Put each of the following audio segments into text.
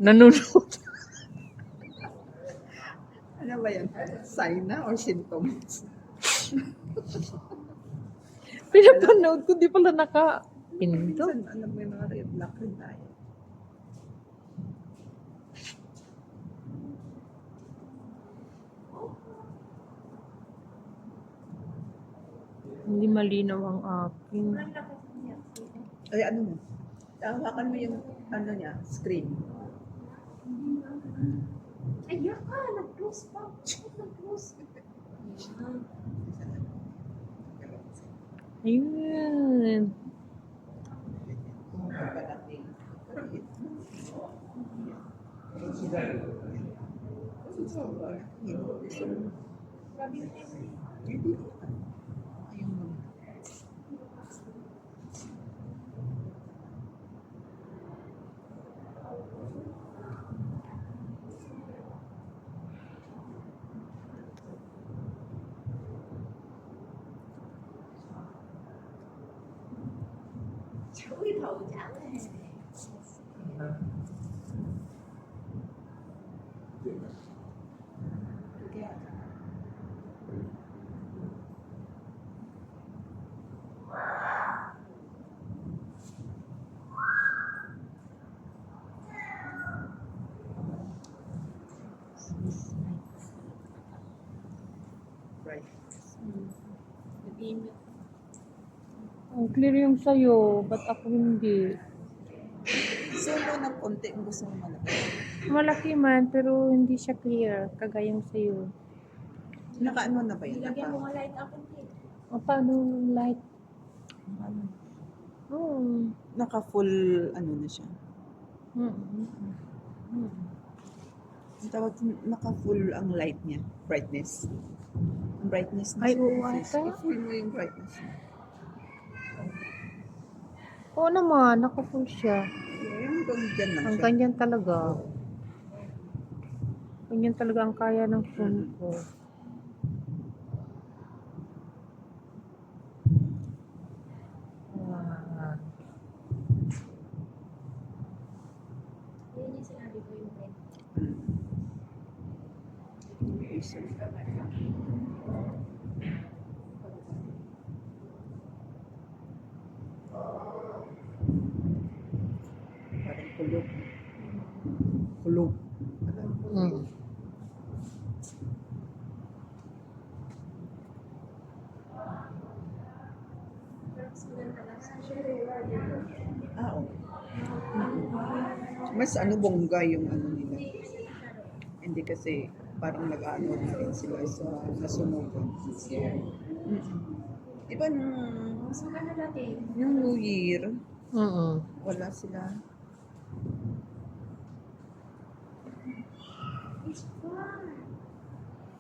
Nanonood. Ano ba yan? Sign na or symptoms? Pinapanood ko, di pala naka-pinto. Minsan, alam mo yung mga red block rin tayo. Hindi malinaw ang aking. Ay, ano mo? Hawakan mo yung, ano niya, screen. Ay, yaka, nag-close pa. Nag-close. Ayun. Chui thầu chả này. Right. Nag-email. Ang clear yung sa'yo, ba't ako hindi? So, ng konti ang gusto mo malaki. Malaki man, pero hindi siya clear, kagayang sa'yo. Naka-ano na ba yun? Nilagyan mo nga light up and O, paano light? Naka-full, ano na siya. Ang tawag, naka-full ang light niya. Brightness. Ang brightness niya. Ay, oo, ata. I-full mo yung brightness niya. Oo naman, naka-full siya. Yung ganyan lang Ang siya. ganyan talaga. Ganyan talaga ang kaya ng phone ko. Ah, yun yung sinabi ko yung red. Isa. Parang kulog. Kulog. Oo. Mas ano bongga yung ano nila. Hindi kasi parang nag-ano na rin sila sa nasunugan. Diba nung So, ano dati? yung New Year, mm. wala sila. It's fun.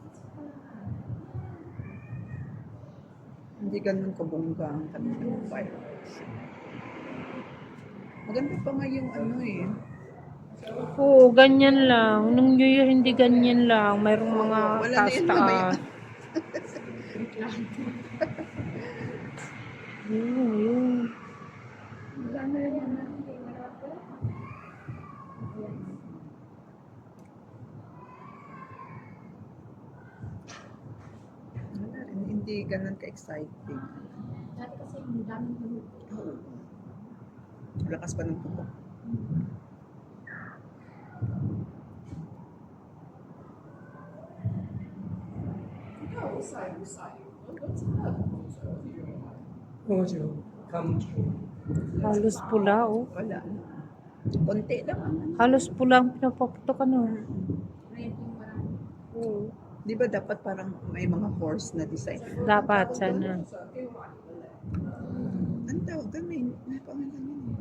It's fun. Hindi ganun kabongga ang kanilang fireworks. Maganda pa nga yung ano eh. Oo, ganyan lang. Nung New Year, hindi ganyan lang. Mayroong mga Wala na yun mamaya. taas-taas. Yun. Wala na rin yung natin. Wala rin, hindi ganun ka-exciting. Dati kasi yung daming tulog. Oo. Lakas pa ng tutok. Halos pula, oh. Wala. Konti lang. Halos pula ang pinapaputok, ano. Red yung marami. Oo. Di ba dapat parang may mga horse na design? Dapat, sana. Ang tawag doon, may pangalan yun.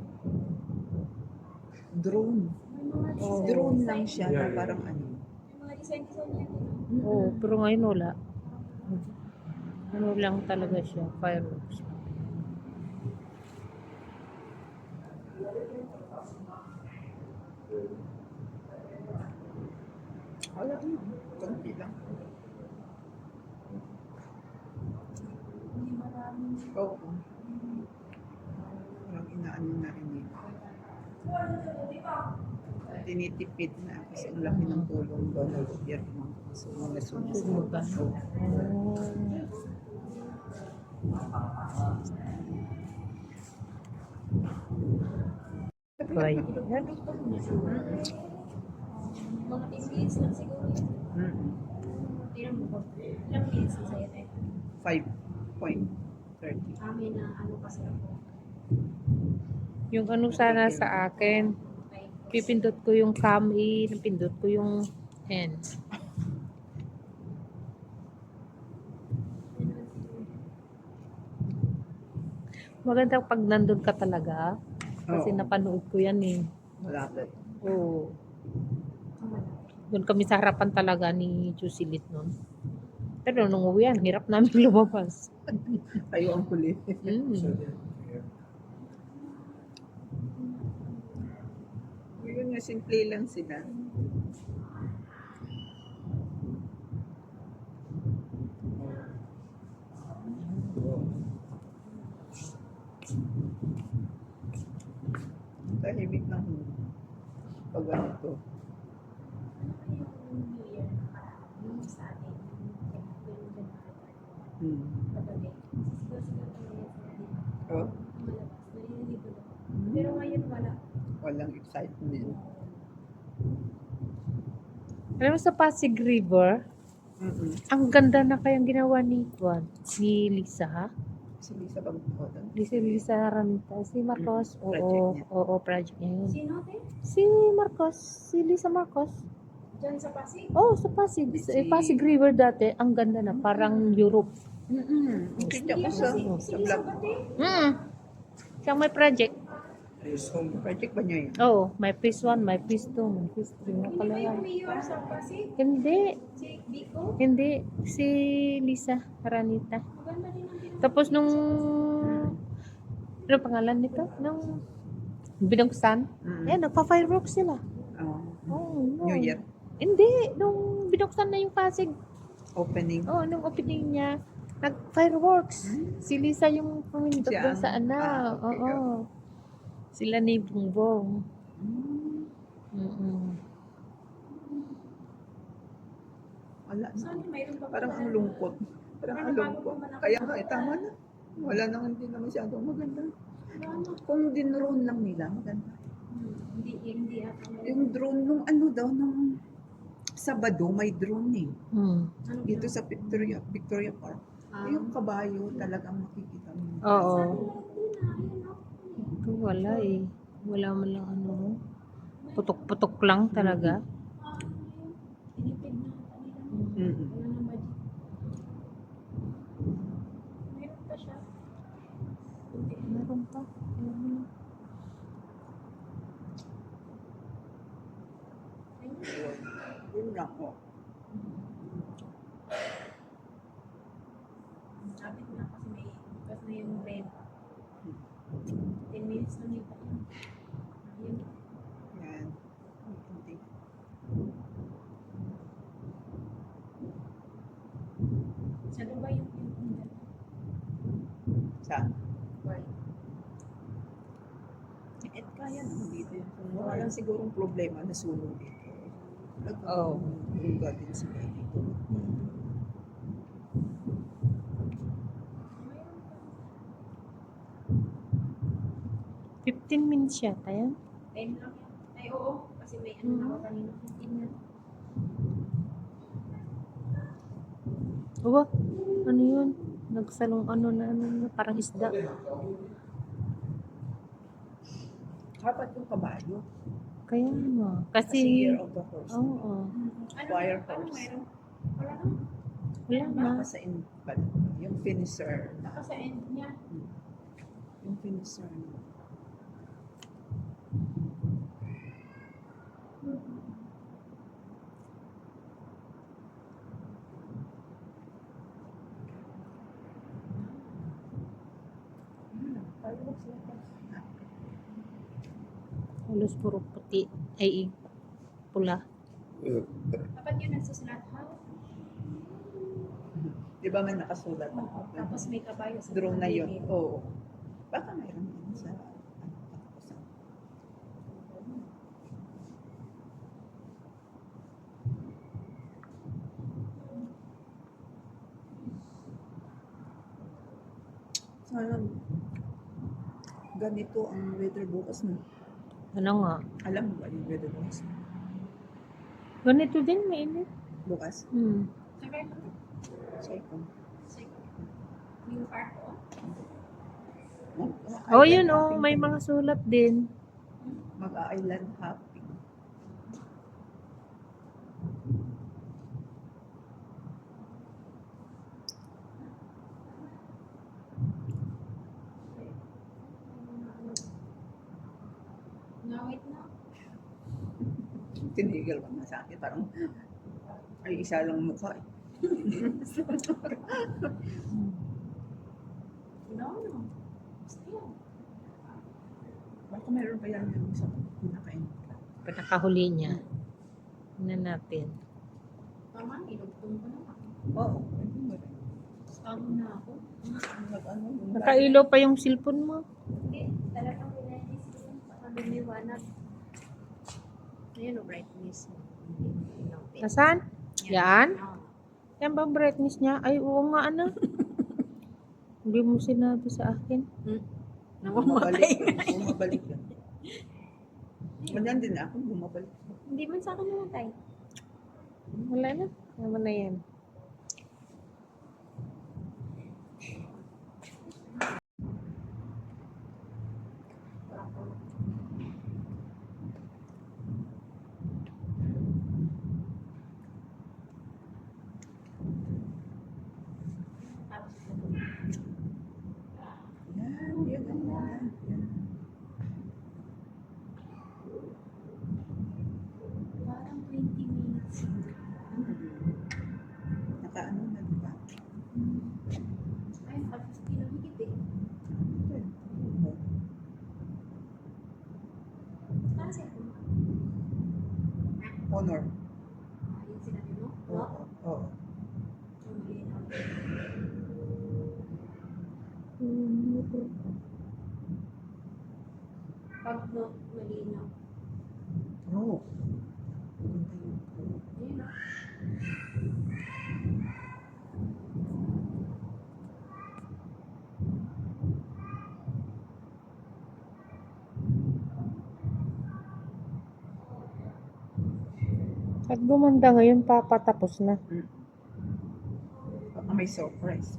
Drone. May mga design. Drone lang siya na parang ano. May mga design yan. Oo, pero ngayon wala. Ano lang talaga siya, fireworks. Wala rin. Konti lang. Hindi maraming. Oo. Parang inaano na rin eh. tinitipid na kasi ang laki ng tulong doon ng gobyerno sa mga Sunugan. sumusunod. Oh. Right. Mga 10 minutes lang siguro yun. Tingnan mo ko. Ilang minutes na sa'yo tayo? 5.30. Amin na ano kasi ako. Yung ano sana sa akin, pipindot ko yung come in, pindot ko yung end. Maganda pag nandun ka talaga. Kasi Oo. napanood ko yan eh. Malapit. Oo. Doon kami sa harapan talaga ni Jusilit nun. Pero nung uwi yan, hirap namin lumabas. Kayo ang huli. Yun nga, simple lang sila. Tahimik ng pag ganito. New Year yung sa atin. Pagabi. Sigaw-sigaw tayo sa atin. Oh, Malabas. Naliligo na. Pero ngayon wala. walang excitement. Alam mo sa Pasig River, ang ganda na kayang ginawa ni Juan, ni Lisa, ha? Si Lisa Pagbukotan. Lisa Ramita, si Marcos, Project niya. oo, project niya yun. Sino te? Si Marcos, si Lisa Marcos. Diyan sa Pasig? Oh, sa Pasig. Pasig River dati, ang ganda na, parang Europe. Nakita ko sa Si Lisa vlog. ba te? Siyang may project. Project ba niya yun? Oo, may phase 1, may phase 2, may phase 3. Hindi ba Nakalala. yung mayor sa Pasig? Hindi, Si Biko? hindi. Si Lisa Aranita. Maganda din ang pinag- Tapos nung, ano pangalan nito? Nung binuksan, nagpa-fireworks sila. Oh, no. New Year Hindi, nung binuksan na yung Pasig. opening. Oh, nung opening niya, nag-fireworks. Si Lisa yung pumindot Siya doon ang- sa ano. okay, Oo. Sila ni Bongbong. Wala na. Saan yung mayroon pa? Parang ang lungkot. Parang ang lungkot. Kaya nga, tama na. Wala nang hindi na masyadong maganda. Kung dinrone lang nila, maganda. Hindi ata. Yung drone nung ano daw, nung Sabado, may drone eh. Ano Dito sa Victoria Park. Yung kabayo talagang makikita mo. Oo. Ayun, no? Ito wala eh. Wala man lang ano. Putok-putok lang talaga. Tinipid na kanila. Mm-mm. Wala nang budget. Meron pa siya. Meron pa. Alam mo na. Yun lang po. Sabi ko na kasi may bukas na yung rent. 10 minutes lang yung tayo. Ayun. Yan. Hindi. Sa Dubai yung pinundan. Saan? Dubai. At kaya naman dito yun. Kung wala lang sigurong problema na sunog dito. Oo. Nagkaguga din sila dito. 15 minutes yata yan. 10 lang yan. Ay, oo. Kasi may ano na ako kanina. 15 na. Uwa, ano yun? Nagsalong ano na, parang isda. Dapat yung kabayo. Kaya mo. Kasi Kasi, year of the horse. oo. Fire Ano horse. meron? Wala na. Wala na. Baka sa yung finisher. Baka sa end niya. Yung finisher. Halos puro puti. Ay, pula. Dapat yun nagsusulat ha. Di ba may nakasulat? Tapos may kabayo sa Drone na yun. paligid. Oo. Baka mayroon yun sa Alam, ganito ang weather bukas no. Ano nga? Alam mo ba yung weather bukas? Ganito din, mainit. Bukas? Hmm. Siyempre, Check ko. yung park ko. Oh, yun oh, may mga sulat din. Mag-island hopping. Ngawit na. Tinigil ko na sa akin. Parang, ay isa lang mukha eh. No. Gusto yan. Baka meron pa yan yung sa pinakain. Pinakahuli niya. Tingnan natin. Tama, ilugtong ko na. Oo. Pwede mo rin. Samo na ako. Ano, yung Nakailaw pa yung cellphone mo. Hindi, talagang pinagis yun. Baka lumiwanag. Ayan o, brightness. Nasaan? Yan? Oo. Yan ba ang brightness niya? Ay, oo nga, ano? Hindi mo sinabi sa akin. Bumabalik yan. Ganyan din ako, bumabalik. Hindi man sa akin namatay. Wala na. Tama na yan. Yan. Parang 20 minutes. Nakaano na, di ba? Ay, 50 na higit eh. Parang cellphone. Honor. Ayun sinabi mo? Oo. Oo. Pag no, malinaw. Oo. Maganda yun. Ayun o. At gumanda ngayon, papatapos na. Baka may surprise.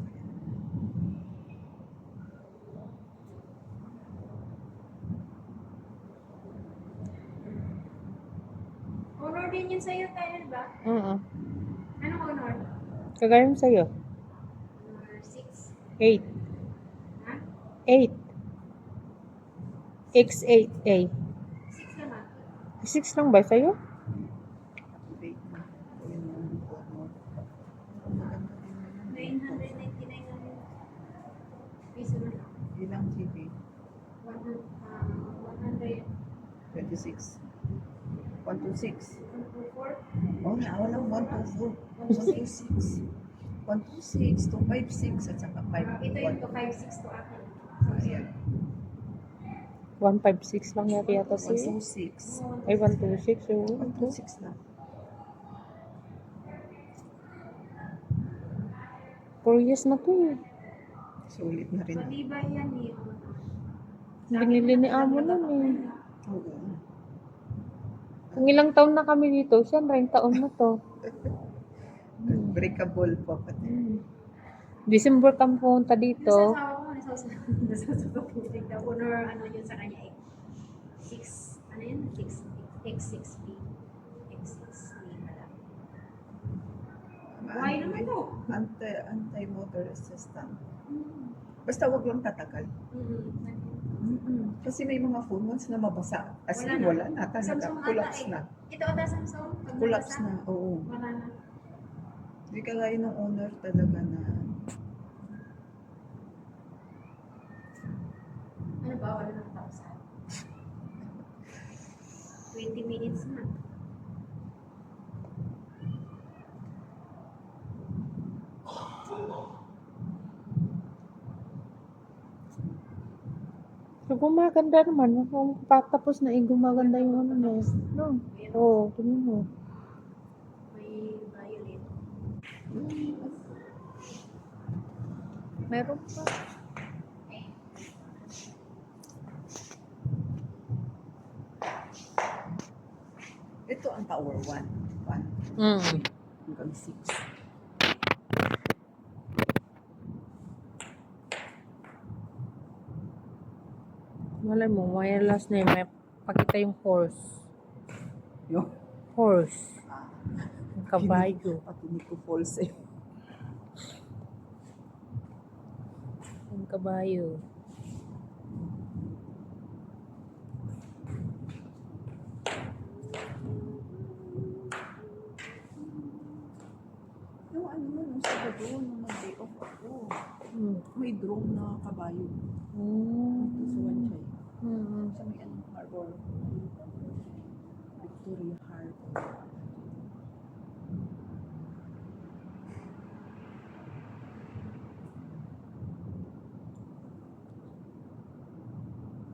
Honor din yun sa'yo tayo, ba? Oo. Anong honor? Kagaya mo sa'yo. Honor 6. 8. Ha? 8. X8A. 6 naman. 6 lang ba sa'yo? Wait na. Ayun yung honor. Maganda din yun. 999 na rin. Piso na lang. Ilang GB? 100. 26. 126. 124. Oh, walang 124. 126. 126, 256, at saka 5. Ito yung 256 to akin. Ayan. 156 lang yata sa'yo. 126. Ay, 126. Oo. 126 na. 4 years na to eh. Sulit na rin. Matibay yan eh. Binili ni Amo nun eh. Oo. Kung ilang taon na kami dito, siya 9 taon na to. Breakable pa pati. December kami pumunta dito. Nasasawa ko, nasasawa ko. The honor, ano yun sa kanya eh. 6, ano yun? X6B. X6B pala. Buhay naman to. Anti-motor assistant. Basta wag lang tatagal. Kasi may mga phone once na mabasa. As in, wala na talaga. Samsung ata Collapse eh. na. Ito ata Samsung. Pag Collapse nabasa, na. Oo. Wala na. Hindi kagaya ng owner talaga na Ano ba? Wala nang tausan. 20 minutes na. So, gumaganda naman. Kung patapos na gumaganda yung ano niya. No? Oo, tingin mo. May violet. Meron pa. Or 1. 1 Mm. hanggang 6. Malay mo, wireless na yun. May pakita yung horse. Yung Horse. Yung kabayo. pakinig ko false eh. Yung kabayo. Yung ano mo, nung Sabado, nung mag-day off ako, Mm. may drone na kabayo. Mm. Sa Wanchay. Mm. Sa may anong harbor. Victoria Harbor.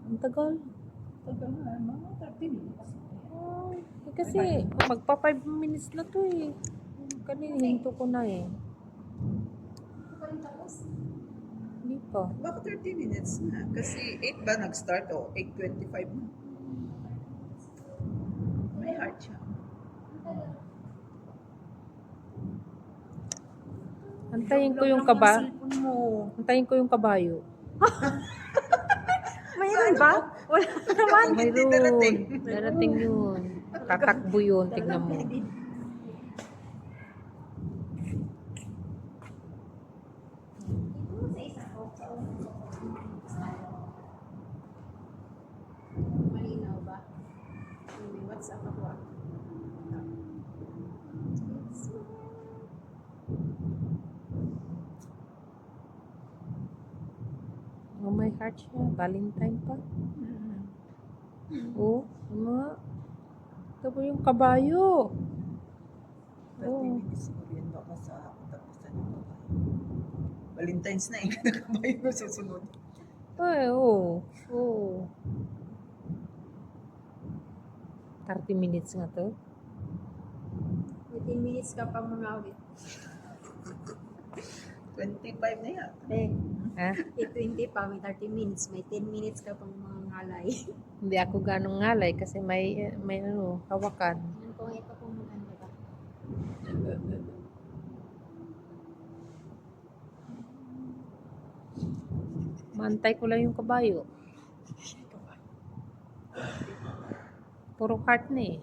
Ang tagal. Tagal na, mga 30 minutes. Kasi magpa 5 minutes na to eh. Kanina hinto ko na eh. Hindi pa. Baka 30 minutes na. Kasi 8 ba nag-start o 8:25 na. May heart siya. Antayin ko yung Antayin ko yung kabayo. Mayroon ba? Wala naman. Hindi darating. Darating yun. Tatakbo yun. Tignan mo. Malinaw ba? May WhatsApp ako. Oh, my heart siya. Valentine pa. Oh, mga. Ito po yung kabayo. 30 minutes mo rin baka sa katapusan ng kabayo. Valentine's na eh. Kabayo na susunod. Ay, oh. Oh. 30 minutes nga to. 15 minutes ka pa mga ulit. 25 na yan. Ha? 20 pa, may 30 minutes. May 10 minutes ka pang mga ngalay. Hindi ako ganong ngalay kasi may ano, hawakan. Yan kung ito kung maganda ba. Mantay ko lang yung kabayo. Puro heart na eh.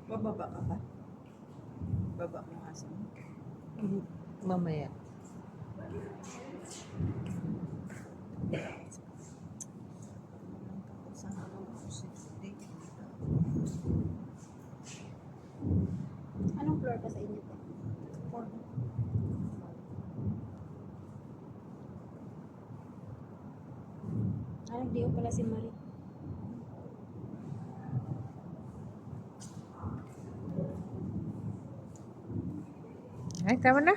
Bababa ka ba? Baba mo yung aso mo. Mamaya. Anong floor ka sa inyo? Nag-DO pala si Marie. Ay, tama na.